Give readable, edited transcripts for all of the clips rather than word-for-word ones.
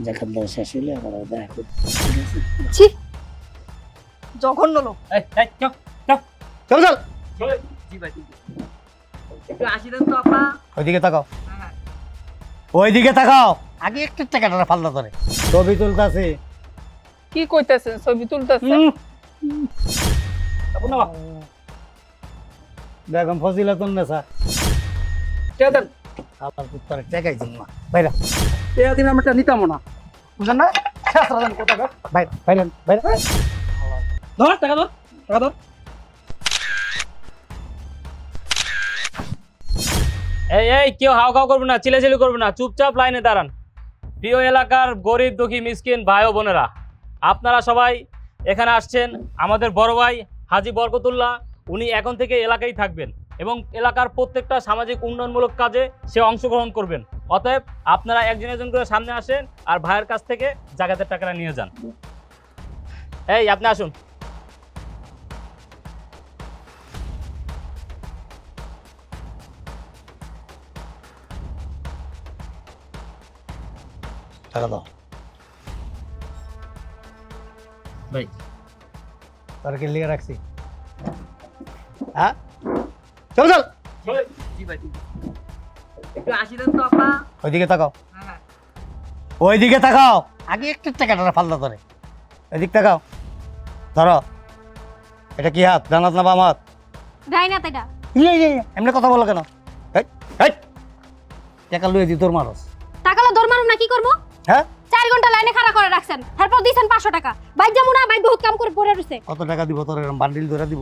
জাকাত দেওয়া শেষ হইলে আবার দেখা করব। ছি জঘন্য লোক। এই এই চল চল চল চল চল। জি ভাই একটু আসি দেন তো আপা। ওইদিকে তাকাও, হ্যাঁ ওইদিকে তাকাও। আগে একটু টাকাটা ফালদা ধরে ছবি তুলতাছে। কি কইতেছেন? ছবি তুলতেছেন? আপু না বেগম ফজিলাতুন নেসা টিয়া দেন। আবার পুত্তরে টাকাই দিন না বাইরা টিয়া দিন আমরা নিতামও না। বুঝলেন না? শাস্ত্র দেন কোথাকা। বাইরা বাইরা বাইরা ধর টাকা ধর টাকা ধর। এই এই কেউ হাও খাও করবে না, চিল্লাচিল্লি করবে না, চুপচাপ লাইনে দাঁড়ান। প্রিয় এলাকার গরিব দুঃখী মিসকিন ভাই ও বোনেরা, আপনারা সবাই এখানে আসছেন। আমাদের বড় ভাই হাজী বরকতুল্লাহ উনি এখন থেকে এলাকায় থাকবেন এবং এলাকার প্রত্যেকটা সামাজিক উন্নয়নমূলক কাজে সে অংশগ্রহণ করবেন। অতএব আপনারা একজন একজন করে সামনে আসেন আর ভাইয়ের কাছ থেকে জাকাতের টাকাটা নিয়ে যান। এই আপনি আসুন। টাকা দাও ভাই তোর কে লিয়ে রাখছি। হ্যাঁ চল চল জি ভাই একটু আসি দেন তো আপা। ওইদিকে তাকাও, হ্যাঁ ওইদিকে তাকাও। আগে একটু টাকাটা ফালদা ধরে ওইদিক তাকাও। ধরো এটা কি হাত, ডান হাত না বাম হাত? রাইনা তাইটা এমনি কথা বলো কেন? এই, এই, টাকা লুয়ে দি তোর মানুষ। টাকালা দর মারুম না কি করব? হ্যাঁ 4 ঘন্টা লাইনে খাড়া করে রাখছেন, তারপর দিছেন 500 টাকা। বাইক যাবো না, বাইক বহুত কাম করে পড়ে রইছে। কত টাকা দিব তোর? এরকম বান্ডিল ধরে দিব?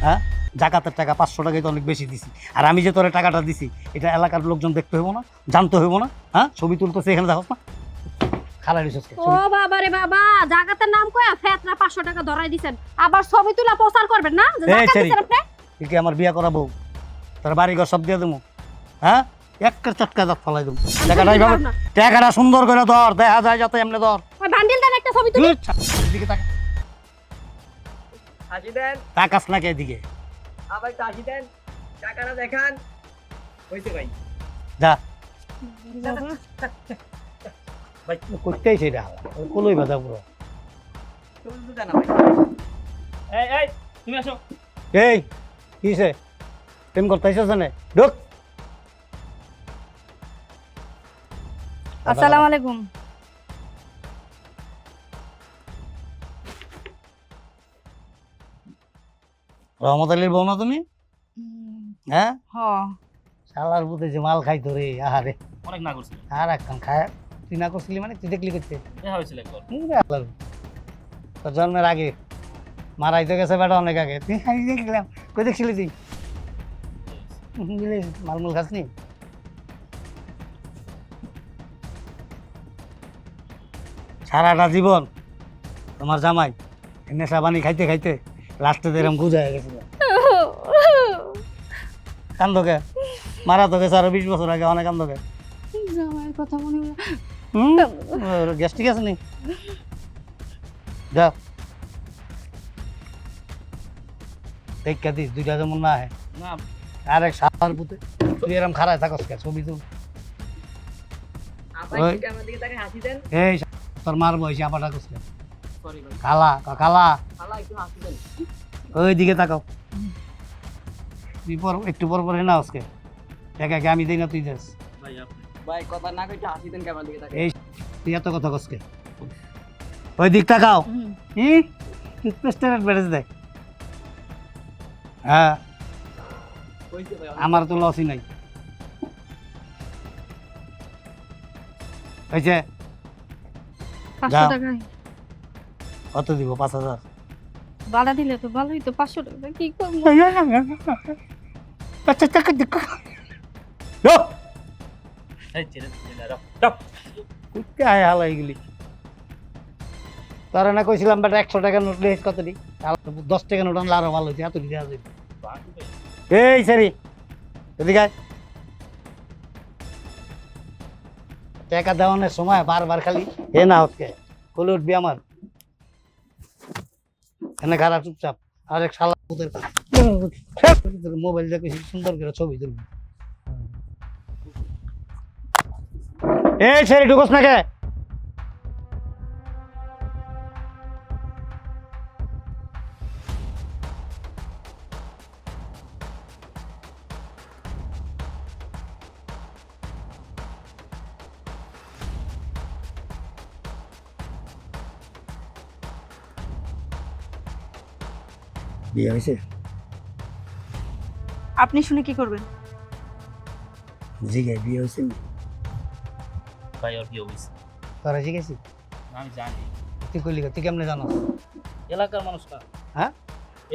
হ্যাঁ জাকাতের টাকা 500 টাকাই তো অনেক বেশি দিছি। আর আমি যে তোরে টাকাটা দিছি এটা এলাকার লোকজন দেখতে হইব না, জানতে হইব না? হ্যাঁ ছবি তুলতেছে এখানে দেখো না, খালা রিসোর্স ও বাবা রে বাবা, জাগাতের নাম কয়া ফেতনা 500 টাকা ধরাই দিছেন। আবার ছবি তুলা প্রচার করবেন না যে এই জাকাত ছেড়ি। দিছেন আপনি? কি আমার বিয়া করাবো? তোর বাড়ি ঘর সব দিয়ে দেবো। হ্যাঁ একটা চটকা দাঁত ফলাই দেবো। টাকাটা এইভাবে টাকাটা সুন্দর করে ধর, দেখা যায় যাতে এমনি ধর। ওই বান্ডিল দেন একটা ছবি তুলি। এদিকে তাকা, আসি দেন তাকাস না কে এদিকে? আবার একটু আসি দেন, টাকাটা দেখান। হইছে ভাই। যা ভাই করতেই সেটা কলই বাজা পুরো। ছবি তুলতে দেন না ভাই। এই এই তুমি আসো। এই কিসে প্রেম করতেছ জানে? ঢুক। আসসালামু আলাইকুম। রহমত আলীর বউ না তুমি? হ্যাঁ হ শালার বুতে যে মাল খাইতো রে, আহারে। অনেক না করছিলেন। আর একখান খায় তুই না করছিলি মানে তুই দেখলি করতে দেখা হয়েছিল একবার। তোর জন্মের আগে মারাইতে গেছে বেটা অনেক আগে। তুই আমি দেখলাম কই দেখছিলি তুই? বুঝলি মালমুল খাসনি? সারাটা জীবন তোমার জামাই নেশা পানি খাইতে খাইতে লাস্টে এরকম গুজা হয়ে গেছিল। কান্দকে মারা তো গেছে আরো 20 বছর আগে, অনেক কান্দকে। জামাইয়ের কথা মনে হলো। গ্যাস্ট্রিক আছে নি? যাও দেখা দিস দুইটা যেমন না হয়। না আরেক সার পুতে তুই এরকম খারায় থাকস কে? ছবি তুল। আপা ওই। একটু ক্যামেরা দিকে তাকায় হাসি দেন। এই তোর মার বয়সী আপাটা করছে সরি ভাই। খালা খালা খালা একটু হাসি দেন। ওই দিকে তাকাও। তুই পর একটু পর পর না আজকে দেখা কে আমি দিই না তুই দেস। ভাই আপনি ভাই কথা না কইতে হাসি দেন ক্যামেরা দিকে তাকায়। এই তুই এত কথা কসকে ওই দিক তাকাও। টুথপেস্টের বেড়েছে দেখ। হ্যাঁ হইছে ভাই। আমার তো লসই নাই হয়েছে। 500 যাও। টাকায় কত দিব? 5000। বাড়া দিলে তো ভালোই তো। 500 টাকা কি করব? এই ছেড়ে দিন দাও। স্টপ। কুত্তে আয় হালা এগুলি। তোরা না কইছিলাম বেটা 100 টাকা নোট লেস কত দি? 10 টাকা নোট আনলে আরো ভালো হইতো, এত দেওয়া যাবে। এই সারি এদিকে আয়। টাকা দেওয়ানোর সময় বারবার খালি এ না হচ্ছে কলে উঠবি আমার এনে খারাপ চুপচাপ। আর এক শালা মোবাইল দেখে সুন্দর করে ছবি তুলবি। এই সারি ঢুকোস না কে? বিয়ে হয়েছে? আপনি শুনে কি করবেন? জিগাই বিয়ে হয়েছে না? ভাই ওর বিয়ে হয়েছে। তোরা জিজ্ঞেসি? আমি জানি তুই কইলি তুই কেমনে জানো? এলাকার মানুষ না। হ্যাঁ?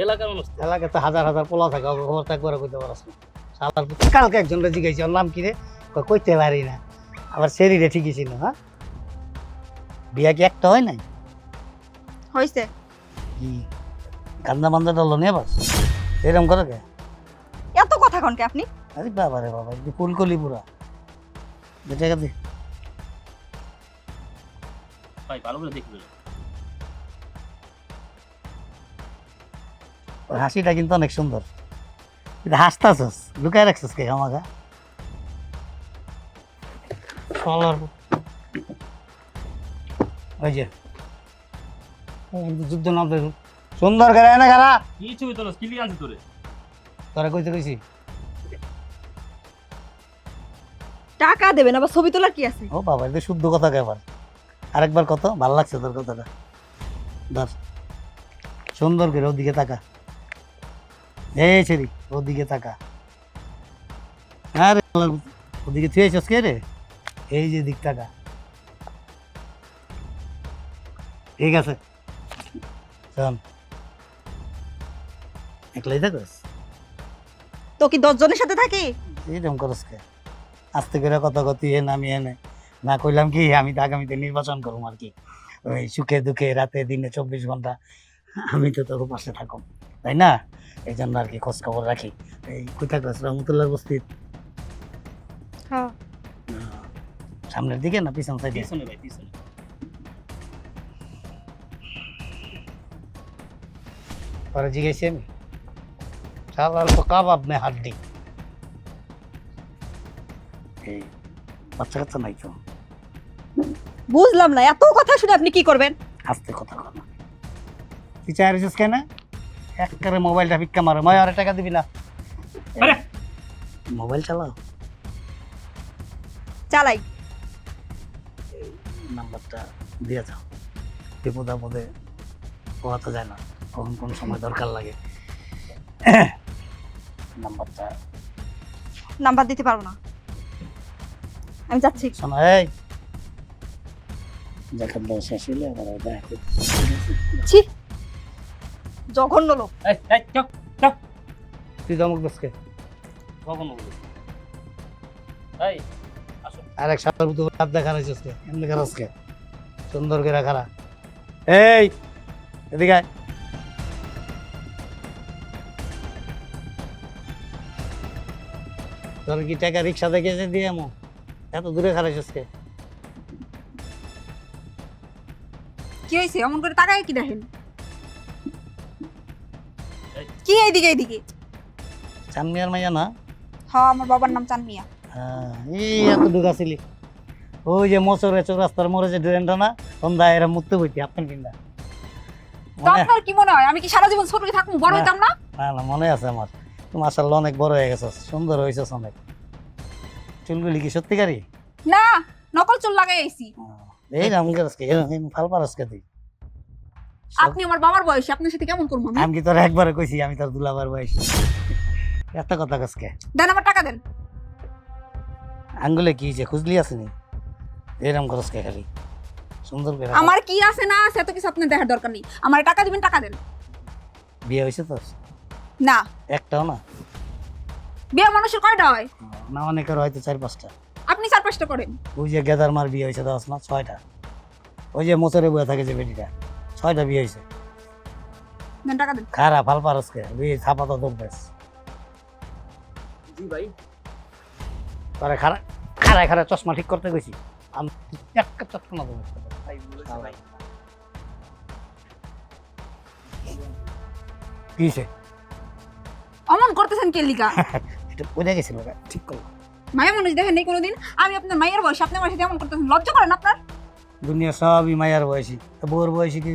এলাকার মানুষ তো। এলাকায় তো হাজার হাজার পোলা থাকে, ওকে খবর তো একবার কইতে পারস না। শালার পুত। কালকে একজনকে জিজ্ঞাসি ওর নাম কি রে, কয় কইতে পারি না। আবার শরীরে ঠিকই ছিল। হ্যাঁ, বিয়া কি একটা হয় নাই? হয়েছে। কি কান্দা মান্দা ডলো নিয়ে বাস এরকম করে কে? এত কথা কনকে আপনি? আরে বাবা রে বাবা, একটু ফুলকলি পুরা বেটা দে। ভাই ভালো করে দেখবে। ওর হাসিটা কিন্তু অনেক সুন্দর, কিন্তু হাসতাছস লুকায় রাখছিস কে আমাকে? শালার পুত। ওই যে ও কিন্তু যুদ্ধ না দেখুন সুন্দর করে না খারা কি ছবি তোলো কি লিয়ে আনছিস তোরে? তোরা কইতে কইছি টাকা দেবেন, আবার ছবি তোলার কি আছে? ও বাবা, এটা শুদ্ধ কথা কেবার। আরেকবার কত ভালো লাগছে তোর কথাটা। ধর সুন্দর করে ওদিকে তাকা, এই ছেড়ি ওদিকে তাকা। আরে শালার পুত, ওদিকে থুয়েছিস কে রে? এই যে দিক তাকা। ঠিক আছে শোন, একলাই থাকস? তো কি 10 জনের সাথে থাকি? এরকম করস কে? আস্তে করে কথা কতি এ নামি এনে না কইলাম কি আমি তো আগামীতে নির্বাচন করবো আর কি। ওই সুখে দুঃখে রাতে দিনে 24 ঘন্টা আমি তো তোর পাশে থাকো, তাই না? এই জন্য আর কি খোঁজ খবর রাখি। এই কোথায় কাজ রহমতুল্লাহ বস্তির হ্যাঁ। সামনের দিকে না পিছন সাইডে? পিছনে ভাই পিছনে। পরে জিজ্ঞেসি আমি শালার তো কাবাব মে হাড্ডি। এই বাচ্চা কাচ্চা নাই তো? বুঝলাম না, এত কথা শুনে আপনি কি করবেন? আস্তে কথা কর না। তুই চাই রেছিস কেন? একবারে মোবাইলটা ভিক্ষা মারো, ময় আরে টাকা দিবি না। আরে! মোবাইল চালাও, চালাই। নাম্বারটা দিয়ে যাও। বিপদ আপদে পাওয়া তো যায় না, কখন কোন সময় দরকার লাগে। নাম্বারটা নাম্বার দিতে পারবো না, আমি যাচ্ছি। শোনো, এই দেখার দেওয়া শেষ হইলে আবার দেখা করবি। ছি, জঘন্য লোক। এই এই চুপ চুপ। তুই দমক দোষকে কখনো বলিস না। এই আসো। আর এক সালের মতো রাত দেখা রয়েছিস কে? এমনি খারাস কে? সুন্দর করে খারা। এই এদিকে আয়। তোর কি টাকা রিক্সা থেকে এসে দিয়ে এমন এত দূরে খারাইছিস কে? কি হয়েছে? অমন করে তাকায় কি দেখেন? এই। কি এইদিকে এইদিকে? চানমিয়ার মাইয়া না? হ্যাঁ, আমার বাবার নাম চানমিয়া। হ্যাঁ, এই এত ঢুকা ছিলি ওই যে মোচরে চৌরাস্তার মোড়ে যে ড্রেনটা না, সন্ধ্যা এরা মুক্ত বইতি আপনার কিনা তো আপনার কি মনে হয় আমি কি সারা জীবন ছোট হয়ে থাকবো, বড় না। হইতাম না? না না, মনে আছে আমার। তুই মাশাআল্লাহ অনেক বড় হয়ে গেছিস, সুন্দর হয়েছিস অনেক। চুলগুলি কি সত্যিকারই? না, নকল চুল লাগাই আইছি। এই রাম গাছকে ফাল পারসকে তুই। আপনি আমার বাবার বয়সী, আপনার সাথে কেমন করবো আমি? আমি কি তোর একবারে কইছি আমি তোর দুলাবার বয়স? এত কথা গাছকে দেন আমার টাকা দেন। আঙ্গুলে কি যে খুঁজলি আসেনি? এরম করসকে খালি সুন্দর করে। আমার কি আছে না আছে এত কিছু আপনার দেখার দরকার নেই। আমার টাকা দিবেন, টাকা দেন। বিয়ে হয়েছে তোর? না। একটাও না? বিয়ে মানুষের কয়টা হয়? না, অনেকের হয়তো 4-5টা। আপনি 4-5টা করেন। ওই যে গেদার মার বিয়ে হয়েছে 10 না 6টা। ওই যে মোচরে বয়ে থাকে যে বেটিটা, 6টা বিয়ে হয়েছে। দেন টাকা দেন। খারা ফাল পারসকে বিয়ে ছাপা তো দরবেশ। জি ভাই। তোরে খারা খারা খারা চশমা ঠিক করতে গেছি আমি একটা চশমা দেবো। ভাই বলেছে ভাই। কি হয়েছে? অমন করতেছেন কে লিগা? এটা বুঝে গেছিল ঠিক করলো। মায়া মানুষ দেখেন নেই কোনোদিন। আমি আপনার মায়ের বয়স, আপনি আমার সাথে এমন করতেছেন, লজ্জা করেন আপনার? দুনিয়া সবই মায়ার বয়সী, তো বউর বয়সী কি?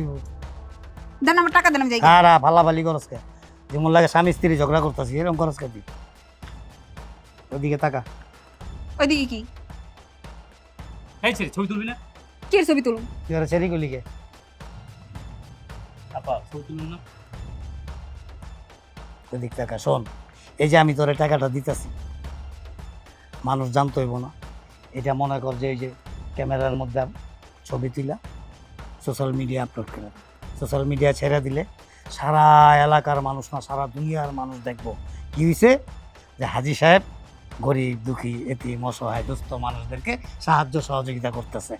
দেন আমার টাকা দেন, আমি যাই। খারা ফালাফালি করসকে যেমন লাগে স্বামী স্ত্রী ঝগড়া করতেছি এরকম করসকে তুই। ওদিকে তাকা। ওইদিকে কি? এই ছেলে ছবি তুলবি না? কি ছবি তুলুন? তুই আর ছেড়ি গলিকে আপা ছবি তুলুন না? ওদিক টাকা শোন, এই যে আমি তোরে টাকাটা দিতেছি, মানুষ জানতে হইব না। এটা মনে কর যে এই যে ক্যামেরার মধ্যে ছবি তুলা সোশ্যাল মিডিয়া আপলোড করে, সোশ্যাল মিডিয়া ছেড়ে দিলে সারা এলাকার মানুষ না সারা দুনিয়ার মানুষ দেখবো কি হয়েছে, যে হাজী সাহেব গরিব দুঃখী এতিম অসহায় দুস্থ মানুষদেরকে সাহায্য সহযোগিতা করতেছে।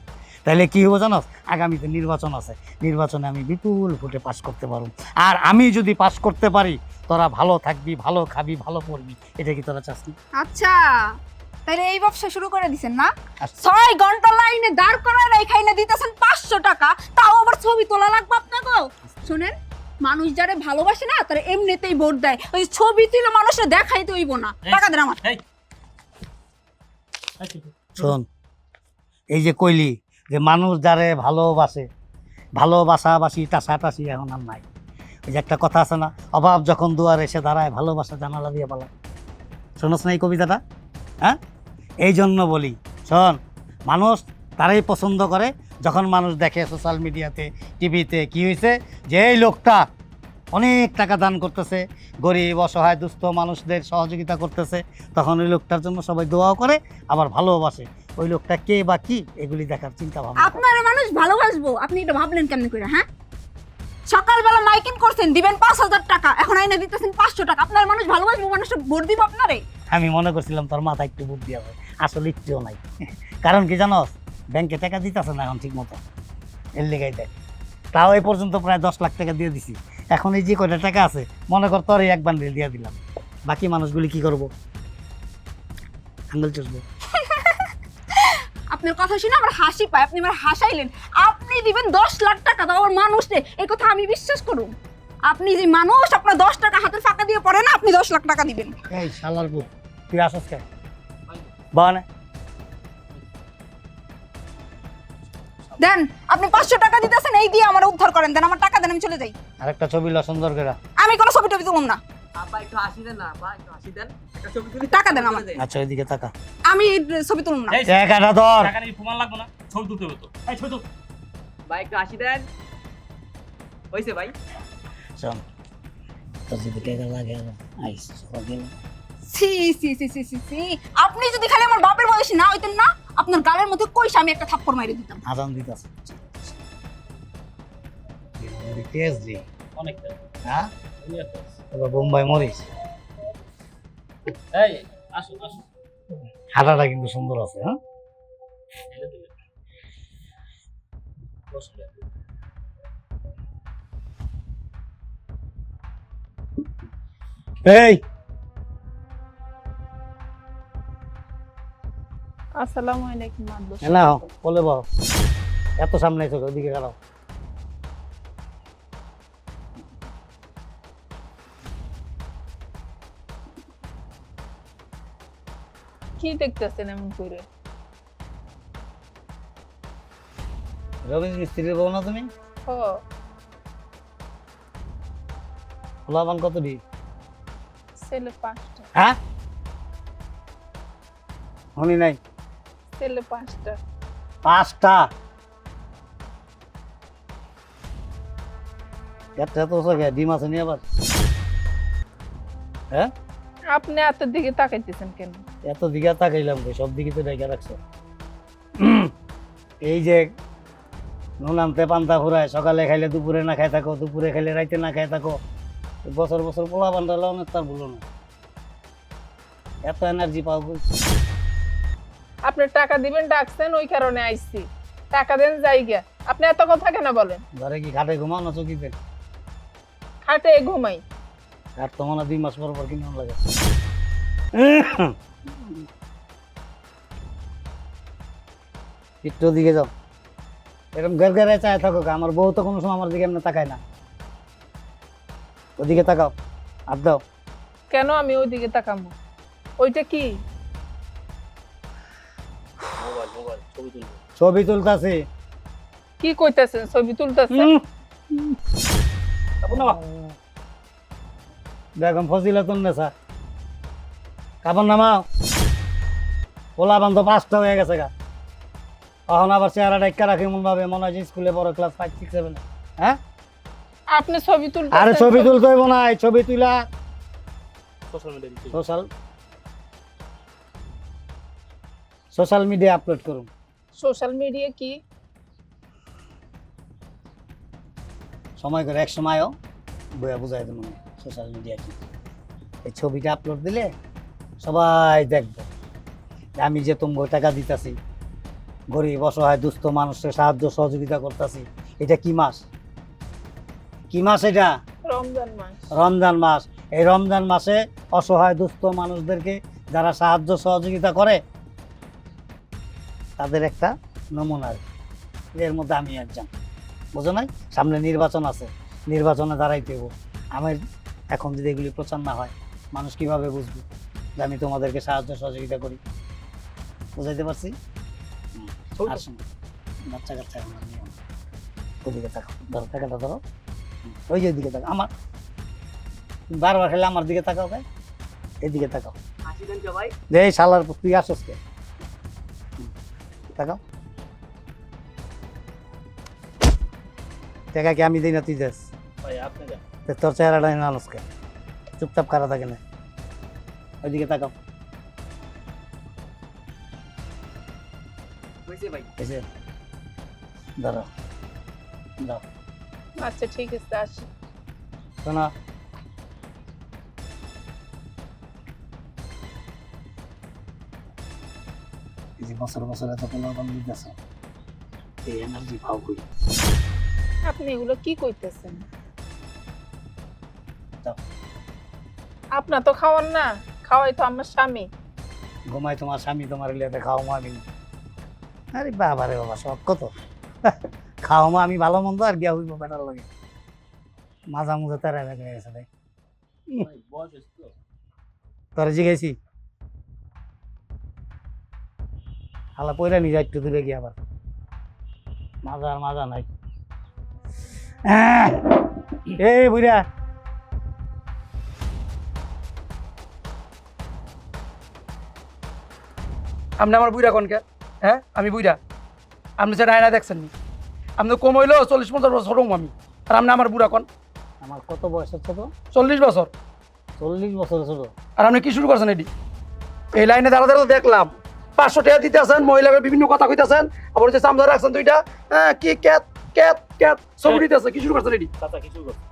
তাইলে কি হবো জানো, আগামীতে নির্বাচন আছে, নির্বাচনে আমি বিপুল ভোটে পাশ করতে পারবো। আর আমি যদি পাশ করতে পারি তোরা ভালো থাকবি, ভালো খাবি, ভালো পড়বি। এটা কি তোরা চাস না? আচ্ছা, তাইলে এই ব্যবসা শুরু করে দিছেন না? আচ্ছা। 6 ঘন্টা লাইনে দাঁড় করায় রাইখাইনে দিতেছেন 500 টাকা, তাও আবার ছবি তোলা লাগবে আপনাকে। শুনেন, মানুষ যারে ভালোবাসে না তারা এমনিতেই ভোট দেয়, ওই ছবি তুলে মানুষের দেখাইতে হইব না। টাকা দেন আমার। শোন, এই যে কইলি যে মানুষ যারে ভালোবাসে, ভালোবাসাবাসি টাসাটাসি এখন আর নাই। ওই যে একটা কথা আছে না, অভাব যখন দুয়ারে এসে দাঁড়ায় ভালোবাসা জানালা দিয়ে পালায়। শোনস না এই কবিতাটা? হ্যাঁ, এই জন্য বলি শোন, মানুষ তারাই পছন্দ করে যখন মানুষ দেখে সোশ্যাল মিডিয়াতে টিভিতে কি হয়েছে যে এই লোকটা অনেক টাকা দান করতেছে, গরিব অসহায় দুস্থ মানুষদের সহযোগিতা করতেছে, তখন ওই লোকটার জন্য সবাই দোয়াও করে আবার ভালোবাসে। ওই লোকটা কে বা কি এগুলি দেখার চিন্তা ভাবনা। আপনারা মানুষ ভালোবাসবো, আপনি এটা ভাবলেন কেমনে করে? হ্যাঁ, সকালবেলা মাইকিং করছেন দিবেন 5000 টাকা, এখন আইনা দিতেছেন 500 টাকা। আপনার মানুষ ভালোবাসবো, মানুষ ভোট দিব আপনারে। আমি মনে করছিলাম তোর মাথা একটু বুদ্ধি হবে, আসলে একটুও নাই। কারণ কি জানোস, ব্যাংকে টাকা দিতেছে না এখন ঠিক মতো, এর লেগাই দেয়। তাও এই পর্যন্ত প্রায় 10 লাখ টাকা দিয়ে দিছি। এখন এই যে কয়টা টাকা আছে মনে কর তোর এক বান্ডিল দিয়ে দিলাম, বাকি মানুষগুলি কি করবো? আঙ্গুল চুষবো। আপনার কথা শুনে আমার হাসি পায়, আপনি আমার হাসাইলেন। আপনি দিবেন 10 লাখ টাকা, তাও আমার মানুষ রে, এই কথা আমি বিশ্বাস করুন? আপনি যে মানুষ, আপনার 10 টাকা হাতের ফাঁকা দিয়ে পড়ে না, আপনি 10 লাখ টাকা দিবেন। এই শালার পুত, তুই আসস কে? বানে দেন, আপনি 500 টাকা দিতেছেন, এই দিয়ে আমার উদ্ধার করেন। দেন আমার টাকা দেন, আমি চলে যাই। আরেকটা ছবি ল সুন্দর করে। আমি কোনো ছবি টবি তুলব না। আপা একটু হাসি দেন না, আপা একটু হাসি দেন, একটা ছবি তুলি। টাকা দেন আমার। আচ্ছা ওইদিকে তাকা। আমি ছবি তুলব না। এই টাকাটা ধর। টাকা নিয়ে প্রমাণ লাগবে না, ছবি তুলতে হবে তো। এই ছবি তুল। ভাই একটু হাসি দেন। হইছে ভাই? শোন, তোর যদি টাকা লাগে আইস ওকে। সি সি সি সি সি সি, আপনি যদি খালি আমার বাপের বয়সী না হইতেন না, আপনার গালের মধ্যে কইসা আমি একটা থাপ্পড় মাইরে দিতাম। আজান দিতাছে। তেজ দি অনেকটা। হ্যাঁ, এবার বোম্বাই মরিস। এই আসো আসো। হাঁটাটা কিন্তু সুন্দর আছে। হ্যাঁ, এলে দিলে। বসলে। এই আসসালামু আলাইকুম মাদবর। না বলে বল, এত সামনে এসো, ওদিকে খারাপ। কি দেখতেছেন এমন করে? রবীন্দ্র মিস্ত্রির বউ না তুমি? ও ফলাবান কত দি? ছেলে 5টা। হ্যাঁ, শুনি নাই। ছেলে 5টা। 5টা? একটা তো সঙ্গে ডিম আছে নি আবার? হ্যাঁ, আপনি এত দিকে তাকাইতেছেন কেন? এত দিকে তাকাইলাম কই, সব দিকে তো ডাইকা রাখছো। এই যে নুন আনতে পান্তা ফুরায়, সকালে খাইলে দুপুরে না খাই থাকো, দুপুরে খাইলে রাইতে না খাই থাকো। বছর বছর পোলা পান্তা অনেক তার ভুলো না, এত এনার্জি পাও কই? আপনি টাকা দিবেন ডাকছেন, ওই কারণে আইছি। টাকা দেন জায়গা। আপনি এত কথা কেন বলেন? ঘরে কি খাটে ঘুমাও না চকিতে? খাটে ঘুমাই। আর তো মনে 2 মাস পর পর কিনে লাগে। একটু দিকে যাও, এরকম ঘর ঘরে চায় থাকো। আমার বউ তো কোনো সময় আমার দিকে এমনি তাকায় না। ওদিকে তাকাও, হাত দাও। কেন আমি ওইদিকে তাকামো? ওইটা কি? মোবাইল মোবাইল ছবি তুলবো। ছবি তুলতাছি। কি কইতাছেন? ছবি তুলতাছেন? তারপর না বেগম ফজিলাতুন নেসা, কাপড় নামাও। পোলা বান্ধব 5টা হয়ে গেছে গা, এখন আবার চেহারা ডাক্কা রাখি মন ভাবে মনে হয় যে স্কুলে বড় ক্লাস 5, 6, 7। হ্যাঁ, আপনি ছবি আরে তুলতাছেন? ছবি তুলতে হইব না, এই ছবি তুলা social media social media upload করুন। সোশ্যাল মিডিয়া কি? সময় করে এক সময়ও বইয়া বুঝাই দেবো সোশ্যাল মিডিয়া কি। এই ছবিটা আপলোড দিলে সবাই দেখবে যে আমি যে তোমার টাকা দিতেছি, গরিব অসহায় দুস্থ মানুষের সাহায্য সহযোগিতা করতেছি। এটা কি মাস? কি মাস এটা? রমজান মাস। রমজান মাস। এই রমজান মাসে অসহায় দুস্থ মানুষদেরকে যারা সাহায্য সহযোগিতা করে তাদের একটা নমুনা। এর মধ্যে আমি একজন, বুঝো নাই? সামনে নির্বাচন আছে, নির্বাচনে দাঁড়াইতে হবো। আমার এখন যদি এগুলি প্রচার না হয় মানুষ কিভাবে বুঝবে যে আমি তোমাদেরকে সাহায্য সহযোগিতা করি? বুঝাইতে পারছি? আর শোনো, বাচ্চা কাচ্চা এখন আর নিও না। ওদিকে তাকাও, ধরো টাকাটা ধরো, ওই যে দিকে তাকাও। আমার বারবার খেলে আমার দিকে তাকাও, ভাই এদিকে তাকাও। হাসি দেন কে ভাই? যে এই শালার তুই আসস কে? তাকাও। টাকা কি আমি দিই না তুই দেস? ভাই আপনি যান। তোর চেহারাটা না আনসকে, চুপচাপ কারা থাকে না। ওইদিকে তাকাও। হইছে ভাই। এসে ধরো, দাও। আচ্ছা ঠিক আছে, আসি। শোনা, এই যে বছর বছর এত পোলাপান দিতেছ, এই এনার্জি পাও কই? আপনি এগুলো কি কইতেছেন? দাও। আপনার তো খাওয়ান না, খাওয়াই তো আমার স্বামী। ঘুমাই তোমার স্বামী, তোমার লিয়াতে খাও মা আমি। আরে বাবা রে বাবা, সব কত খাও মা আমি, ভালো মন্দ আর গিয়া হইব বেটার লাগে। মাজা মুজা তারা লাগে গেছে ভাই। ভাই বয়স হয়েছে তো। তোরা জিগাইছি হালা পয়রা নিয়ে যায় একটু দূরে গিয়ে আবার। মাজা আর মাজা নাই। এই বুড়া, আপনি আমার বুইরা কনকে? হ্যাঁ আমি বুইরা? আপনি সেটা আয়না দেখছেন নি? আপনি কম হইলো 40-50 বছর হম আমি, আর আপনি আমার বুড়া কন? আমার কত বয়স হচ্ছে তো? 40 বছর। 40 বছর ছোট। আর আপনি কি শুরু করছেন এটি? এই লাইনে দাঁড়া দাঁড়া দেখলাম 500 টাকা দিতে আছেন, মহিলাকে বিভিন্ন কথা কইতেছেন, আবার হচ্ছে চামড়া রাখছেন দুইটা। হ্যাঁ কি ক্যাত ক্যাত ক্যাত ছবি দিতেছে, কি শুরু করছেন এটি? চাচা কিছু করছে।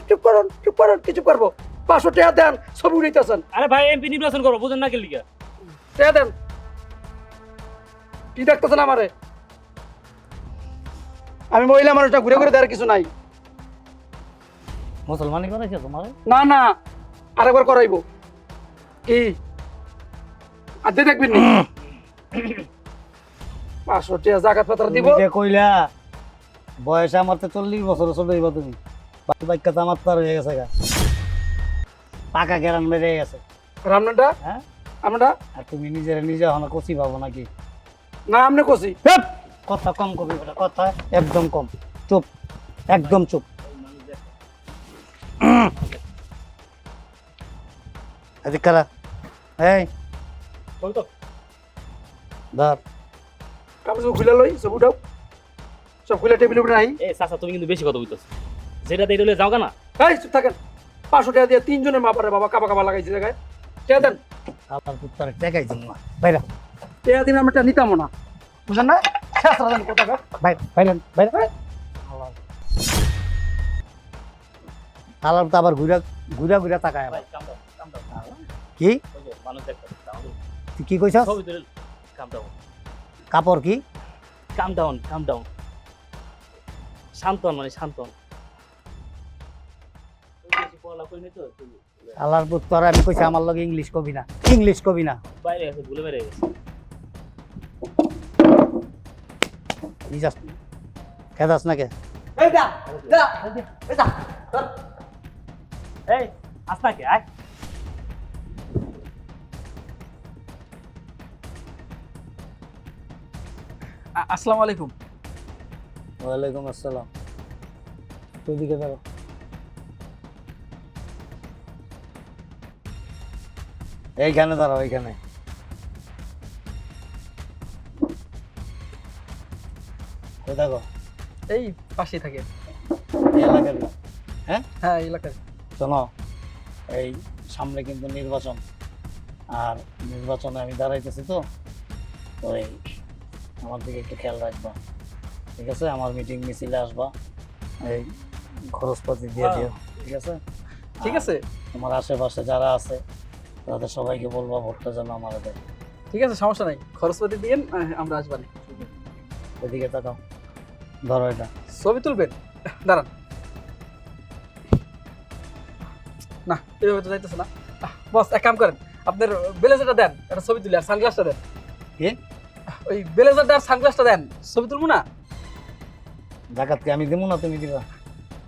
চুপ করুন, চুপ করুন, কি চুপ করবো? 500 টাকা দেন, ছবি উঠাইতেছেন। আরে ভাই এমপি নির্বাচন করবো, বুঝেন না কি লিগা? টাকা দেন। কি দেখতেছেন আমারে? আমি মহিলা মানুষটা ঘুরে ঘুরে দেওয়ার কিছু নাই। মুসলমানি করেছে তোমার? না না, আরেকবার করাইবো। কি আদে দেখবেন নি? 500 টাকা জাকাত পাতার দিব। তুমি যে কইলা বয়স আমার তো 40 বছর ছোট হইবা তুমি। বাকি বাক্যা তো আমার তো আর হয়ে গেছে গা, পাকা গেরান বেড়ে গেছে। রামনাটা হ্যাঁ, আমরা আর তুমি নিজের নিজে হন কচি পাবো নাকি? না আমনে কছি। চুপ! কথা কম কবি, কথা একদম কম। চুপ, একদম চুপ। এদিক কারা? এই বল তো। ধর। কাপড় সব খুলে লই, সব উঠাও, সব খুলে টেবিলের উপরে রাখি। এ চাচা তুমি কিন্তু বেশি কথা বলতেছো। যেটা দেই হলে যাও না। এই চুপ থাকেন। 500 টাকা দিয়ে 3 জনের মা পারে বাবা কাবা কাবা লাগাইছে জায়গায়। টাকা দেন। আবার পুত্তরে টেকাই দিন না। বাইরা, টাকা দিন আমরা নিতামও না, বুঝেন না? খেসরা দেন কোথাকা। বাইরেন, বাইরে। আলার তো আবার ঘুরা ঘুরা ঘুরা তাকায় আবার। ভাই কাম দাও, কাম দাও। কি ওই যে মানুষ দেখতে। তুই কি কইছস? ছবি তুলে কাম দাও। কাপড় কি? কাম ডাউন, কাম ডাউন। শান্ত হন মানে শান্ত হন। বেশি পড়ালা কই নাই তো, আল্লাহর পুত্তর আমি কইছি আমার লগে ইংলিশ কবি না, ইংলিশ কবি না। বাইরে গেছে, ভুলে বেরিয়ে গেছে। বুঝাস খেদাস না কে? এই দা দা এই দা। এই আস্তা কে আয়। আসসালামু আলাইকুম। ওয়ালাইকুম আসসালাম। তুই দিকে দাঁড়া। এইখানে দাঁড়াও, এইখানে। কই দেখো? এই পাশে থাকে। এই এলাকারই। হ্যাঁ এলাকায়। শোনো, এই সামনে কিন্তু নির্বাচন, আর নির্বাচনে আমি দাঁড়াইতেছি তো ওই আমার দিকে একটু খেয়াল রাখবা, ঠিক আছে? আমার মিটিং মিছিলে আসবা, এই খরচপাতি দিয়ে দিও, ঠিক আছে? ঠিক আছে তোমার আশেপাশে যারা আছে তাদের সবাইকে বলবা ভোটটা যেন আমার দেয়। ঠিক আছে, সমস্যা নাই, খরচপাতি দিয়েন, আমরা আসবানি। ওইদিকে তাকাও, ধরো এটা। ছবি তুলবেন? দাঁড়ান, না এভাবে তো যাইতেছে না। বস এক কাম করেন, আপনার ব্লেজারটা দেন, একটা ছবি তুলি, আর সানগ্লাসটা দেন। কি? ওই ব্লেজারটা আর সানগ্লাসটা দেন, ছবি তুলবো না? জাকাতকে আমি দেবো না, তুমি দিবা?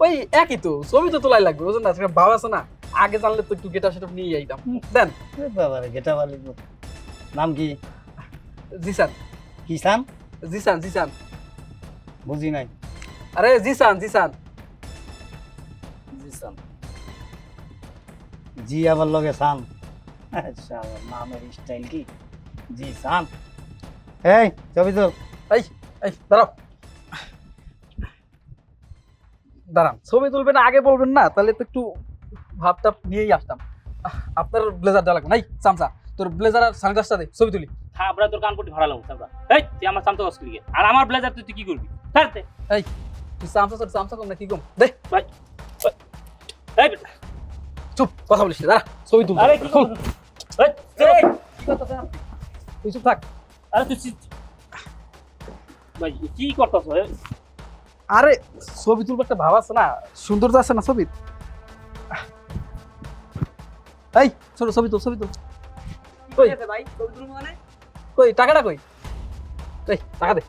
ওই একই তো, ছবি তো তোলাই লাগবে, বুঝলেন না? একটা ভাব আছে না, আগে জানলে তো একটু গেটা সেটা নিয়ে যাইতাম। দেন। বাবারে গেটা বালি। নাম কি? জিসান। কিষান? জিসান জিসান। বুঝি নাই। আরে জিসান জিসান। জিসান, জি আবার লগে সান। আচ্ছা, নামের স্টাইল কি জি সান? এই ছবি তো। এই এই দাঁড়াও, দাঁড়ান, ছবি তুলবেন আগে বলবেন না, তাহলে তো একটু ভাবটা নিয়েই আসতাম। আপনার ব্লেজারটা লাগবে নাই, চামচা তোর ব্লেজার আর সানগ্লাসটা দে, ছবি তুলি। হ্যাঁ আমরা তোর কানপটি ভাড়ালাম চামচা। এই তুই আমার চামচা কষ্ট লিগে, আর আমার ব্লেজার তুই কি করবি? ছাড়তে। এই তুই চামচা তোর চামচা কম না কি কম? দে ভাই এই বেটা, চুপ, কথা বলিস না, দাঁড়া ছবি তুল। আরে কি করছিস? এই, এই, তুই চুপ থাক। আরে তুই ভাই কি করতেছ? আরে ছবি তুলবে একটা ভাব আছে না, সৌন্দর্য আছে না ছবি। এই ছোট ছবি তুল, ছবি তুল। কই ভাই ছবি তুলবো মানে? কই টাকাটা কই? এই টাকা দে।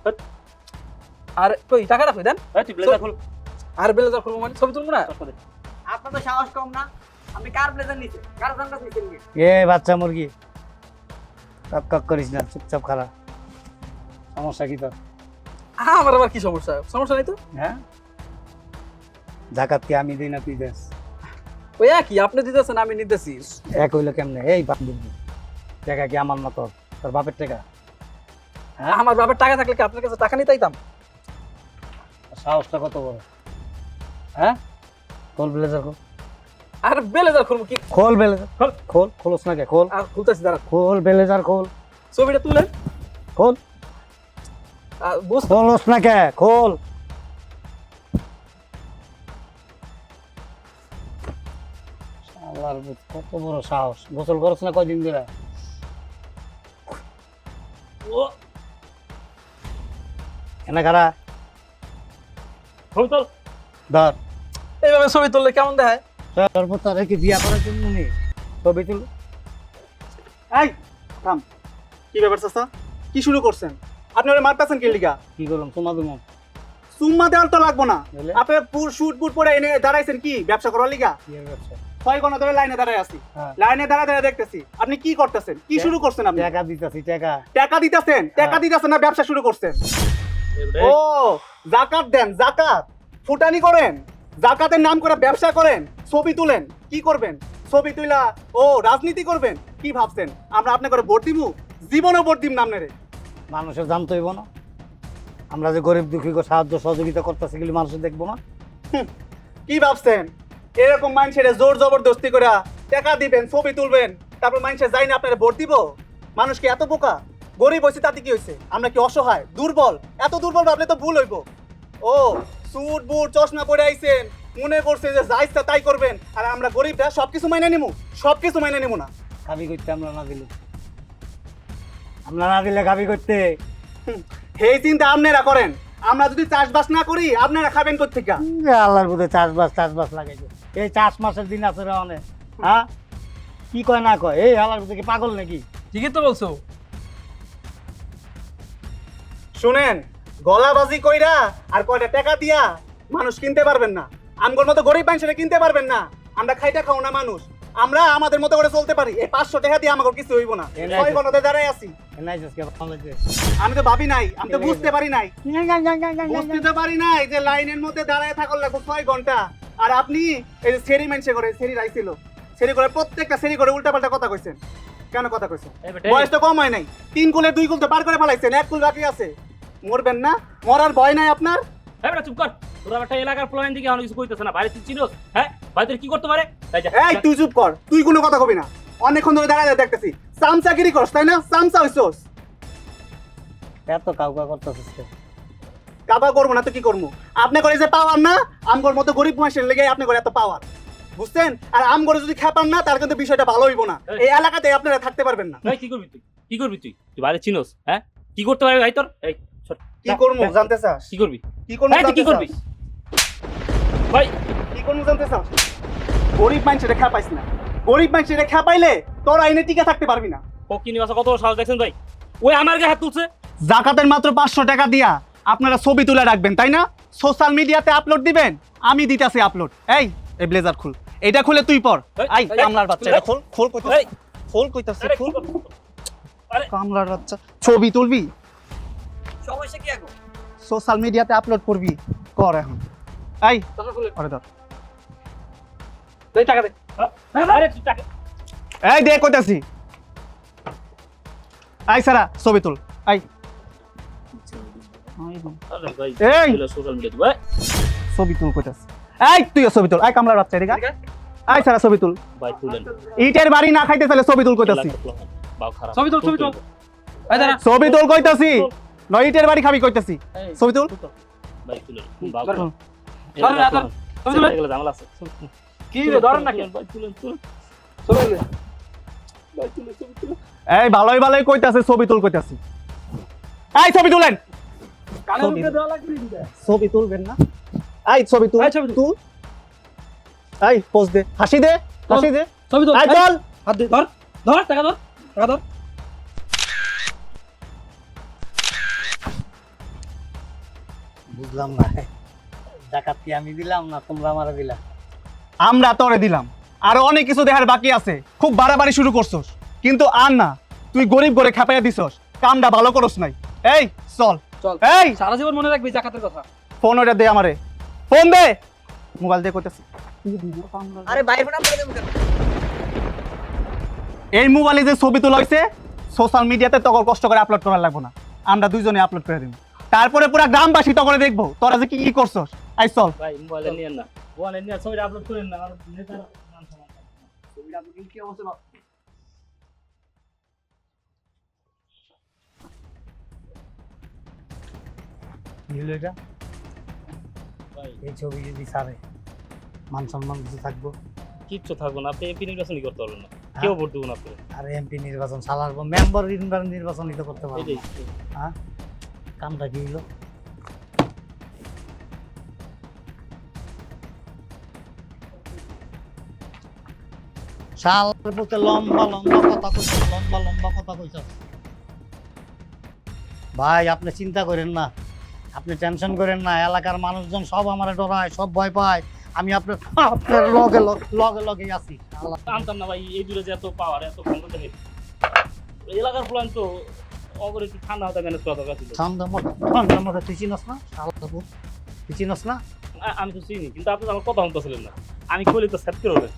আর কই টাকাটা কই দেন? এই তুই ব্লেজার খুল। আর ব্লেজার খুলবো মানে ছবি তুলবো না? আপনার তো সাহস কম না, আপনি কার ব্লেজার নিছে, কার সানগ্লাস নিছেন কি? এ বাচ্চা মুরগি, কক কক করিস না, চুপচাপ খারা। সমস্যা কি তোর? আমার আবার কি সমস্যা? সমস্যা নেই তো। হ্যাঁ, জাকাত কি আমি দিই না তুই দেস? ওই একই, আপনি দিতেছেন আমি নিতেছি। এক হইলো কেমনে? এই বাপ মুরগি, টাকা কি আমার না তোর? তোর বাপের টাকা? হ্যাঁ, আমার বাবার টাকা থাকলে কি আপনার কাছে টাকা নিতে আইতাম? সাহসটা কত বড়? হ্যাঁ, খোল ব্লেজার, খোল। আর ব্লেজার খুলবো কি? খোল ব্লেজার, খোল। খোল, খোলস না কে? খোল, আর খুলতেছি, দাঁড়া। খোল ব্লেজার, খোল। ছবিটা তুলেন। খোল, বুঝ খোলস না কে? খোল। শালার বুট, কত বড় সাহস! গোসল করছ না কয়দিন ধরে? এনে খারা, ছবি তোল। ধর। এইভাবে ছবি তুললে কেমন দেখায়? তোর পুত্র কি বিয়া করার জন্য নেই? ছবি তুল। এই থাম, কি ব্যাপার চাচা? কি শুরু করছেন? আপনি ওরে মারতেছেন কি লিগা? কি করলাম? তোমা তুমি সুম্মা দেওয়ার তো লাগবো না। বলে? আপনি পুর শুট বুট পরে এনে দাঁড়াইছেন কি ব্যবসা করার লিগা? কি ব্যবসা? 6 ঘন্টা ধরে লাইনে দাঁড়ায় আছি, হ্যাঁ। লাইনে দাঁড়ায় দেখতেছি আপনি কি করতেছেন, কি শুরু করছেন? আপনি টাকা দিতেছি, টাকা। টাকা দিতেছেন? টাকা দিতেছেন না ব্যবসা শুরু করছেন? ও জাকাত দেন, জাকাত ফুটানি করেন, জাকাতের নাম করে ব্যবসা করেন, ছবি তুলেন, কি করবেন? ছবি তুইলা ও রাজনীতি করবেন? কি ভাবছেন আমরা আপনি করে ভোট দিমু? জীবনে ভোট দিম নাম নেরে। মানুষের জানতে হইব না? আমরা যে গরিব দুঃখীকে সাহায্য সহযোগিতা করতেছি, এগুলি মানুষের দেখবো না? কি ভাবছেন এরকম মানুষের জোর জবরদস্তি করে টাকা দিবেন, ছবি তুলবেন, তারপর মানুষের যাই না আপনারা ভোট দিব? মানুষ কি এত বোকা? গরিব হয়েছে তাতে কি হয়েছে? আমরা কি অসহায়, দুর্বল? এত দুর্বল ভাবলে তো ভুল হইব। ও স্যুট বুট চশমা পরে আইছেন, মনে করছে যে যা ইচ্ছা তাই করবেন, আর আমরা গরিবরা সবকিছু মাইনে নিমু? সবকিছু মাইনে নিমু না। খাবি করতে আমরা না দিলে, আমরা না দিলে খাবি করতে। এই চিন্তা আপনারা করেন, আমরা যদি চাষবাস না করি আপনারা খাবেন কোত্থেকে? আল্লাহর বুধে চাষবাস লাগাইছে। এই চাষ মাসের দিন আছে রে অনেক। হ্যাঁ, কি কয় না কয়? এই আল্লাহর বুধে কি পাগল নাকি? ঠিকই তো বলছো। শুনেন, গলাবাজি কইরা আর কয়টা টাকা দিয়া মানুষ কিনতে পারবেন না। আমগোর মতো গরিব মানুষেরা কিনতে পারবেন না। আমরা খাইটা খাও না মানুষ, আমরা আমাদের মতো করে চলতে পারি। এই 500 টাকা দিয়ে আমাকে কিছু হইব না। 6 ঘন্টাতে দাঁড়াই আছি, আমি তো ভাবি নাই, আমি তো বুঝতে পারি নাই, বুঝতে পারি নাই যে লাইনের মধ্যে দাঁড়ায় থাকার লাগবে 6 ঘন্টা। আর আপনি এই যে সেরি মানুষে করে, সেরি রাইছিল, সেরি করে প্রত্যেকটা সেরি করে উল্টাপাল্টা কথা কইছেন। কেন কথা কইছেন? বয়স তো কম হয় নাই, 3 কুলের 2 কুল তো পার করে ফেলাইছেন, 1 কুল বাকি আছে। মরবেন না? মরার ভয় নাই আপনার? এই বেটা চুপ কর। তোরা একটা এলাকার প্ল্যান দিকে অনেক কিছু কইতেছ না, বাইরে তুই চিনোস? হ্যাঁ ভাই তুই কি করতে পারে তাই যা এই তুই চুপ কর, তুই কোনো কথা কবি না। অনেকক্ষণ ধরে দাঁড়ায় দেখতেছি চামচাগিরি করস, তাই না? চামচা হইছস। এত কাউকা করতেছিস কেন? কাবা করবো না তো কি করবো? আপনি করে যে পাওয়ার না, আমগর মতো গরিব মানুষের লেগে আপনি করে এত পাওয়ার, বুঝছেন? আর আমগরে যদি খেপান না, তার কিন্তু বিষয়টা ভালো হইব না। এই এলাকাতে আপনারা থাকতে পারবেন না। ভাই কি করবি তুই? কি করবি তুই? তুই বাইরে চিনোস? হ্যাঁ কি করতে পারবি ভাই তোর? এই সর, কি করবো জানতে চাস? কি করবি? কি করবো এই তুই কি জানতে করবি? চাস? ভাই কি করবো জানতে চাস? গরিব মানুষের খেপাইস না। গরিব মানুষের খেপাইলে তোর আইনে টিকে থাকতে পারবি না। ও কি নিবাসা কত সাহস দেখছেন ভাই? ওই আমার গায়ে হাত তুলছে। জাকাতের মাত্র 500 টাকা দিয়া আপনারা ছবি তুলে রাখবেন, তাই না? সোশ্যাল মিডিয়াতে আপলোড দিবেন, আমি দিতাছি আপলোড। এই এই ব্লেজার খুল, এটা খুলে তুই পর। এই কামলার বাচ্চা, এটা খোল, খোল কইতাছি, এই খোল কইতাছি, আরে খোল। আরে কামলার বাচ্চা, ছবি তুলবি, সমস্যা কি এখন? সোশ্যাল মিডিয়াতে আপলোড করবি, কর এখন। এই আরে ধর, এই টাকা দে। আরে তুই টাকা এই দে কইতাছি। এই সারা ছবি তুল, এই আরে ভাই এই সোশ্যাল মিডিয়া ভাই ছবি তুল কইতাছি। এই তুইও ছবি তুল, এই কামলার বাচ্চা এদিকে আয়। এই সারা ছবি তুল। ভাই তুলেন ইটের বাড়ি না খাইতে চাইলে ছবি তুল কইতাছি। বাও খারাপ ছবি তুল, ছবি তুল। এই দাঁড়া। ছবি তুল কইতাছি, নয় ইটের বাড়ি খাবি কইতাছি। ছবি তুল। ভাই তুলেন বাও ধর। খারাপ ধর, ধর, ছবি তুলে। এগুলো ঝামেলা আছে কি রে ধরেন নাকি? ভাই তুলেন তুলেন ছবি তুলে। ভাই তুলেন ছবি তুলেন এই ভালোই ভালোই কইতাছে ছবি তুল কইতাছি। এই ছবি তুলেন। কানের উপরে দেওয়া লাগবে দিদা। ছবি তুলবেন না? এই ছবি তুল, এই ছবি তুল। তুল। এই পোজ দে, হাসি দে, হাসি দে। ছবি তুল। এই চল। হাত দে, ধর। ধর, টাকা ধর। টাকা ধর। বুঝলাম না, জাকাত কি আমি দিলাম না তোমরা আমারে দিলা? আমরা তোরে দিলাম, আরো অনেক কিছু দেখার বাকি আছে। খুব বাড়াবাড়ি শুরু করছস, কিন্তু আর না, তুই গরিব করে খেপাইয়া দিছস, কামটা ভালো করস নাই। এই চল চল। এই সারা জীবন মনে রাখবি জাকাতের কথা। ফোন ওটা দে আমারে, ফোন দে, মোবাইল দিয়ে কইতাছি। আরে বাইরে ফোন করে দেবো কেন? এই মোবাইলে যে ছবি তোলা হয়েছে সোশ্যাল মিডিয়াতে তখন কষ্ট করে আপলোড করার লাগবে না, আমরা দুইজনে আপলোড করে দিব। তারপরে পুরো গ্রামবাসী তখন দেখবো তোরা যে কি কি করছস। আই চল। ভাই মোবাইলে নিয়েন না, মোবাইলে নিয়ে ছবিটা আপলোড করেন না, আমার নেতার মান সম্মান থাকবে না। ছবিটা আপনি কি অবস্থা? কি হলো এটা? ভাই এই ছবি যদি ছাড়ে মান সম্মান কিছু থাকবো? কিচ্ছু থাকবে না, আপনি এমপি নির্বাচনই করতে পারবেন না, কেউ ভোট দেবো না আপনি। আর এমপি নির্বাচন চালাবো, মেম্বার নির্বাচনই তো করতে পারবো এটাই না। হ্যাঁ, কামটা কি হলো? শালার পুতে লম্বা লম্বা কথা কইছ, লম্বা লম্বা কথা কইছ। ভাই আপনি চিন্তা করেন না, আপনি টেনশন করেন না, এলাকার মানুষজন সব আমার ডরায়, সব ভয় পায়। আমি আপনার আপনার লগে লগে লগেই আছি। আল্লাহ জানতাম না ভাই এই দূরে যে এত পাওয়ার, এত ক্ষমতা থাকে। এলাকার প্ল্যান তো অগরে একটু ঠান্ডা হতে ম্যানেজ করা দরকার ছিল। ঠান্ডার মধ্যে তুই চিনস না? শালা তুই চিনস না? আমি তো চিনি, কিন্তু আপনি তো আমার কথা শুনতেছিলেন না। আমি কইলে তো সেট করে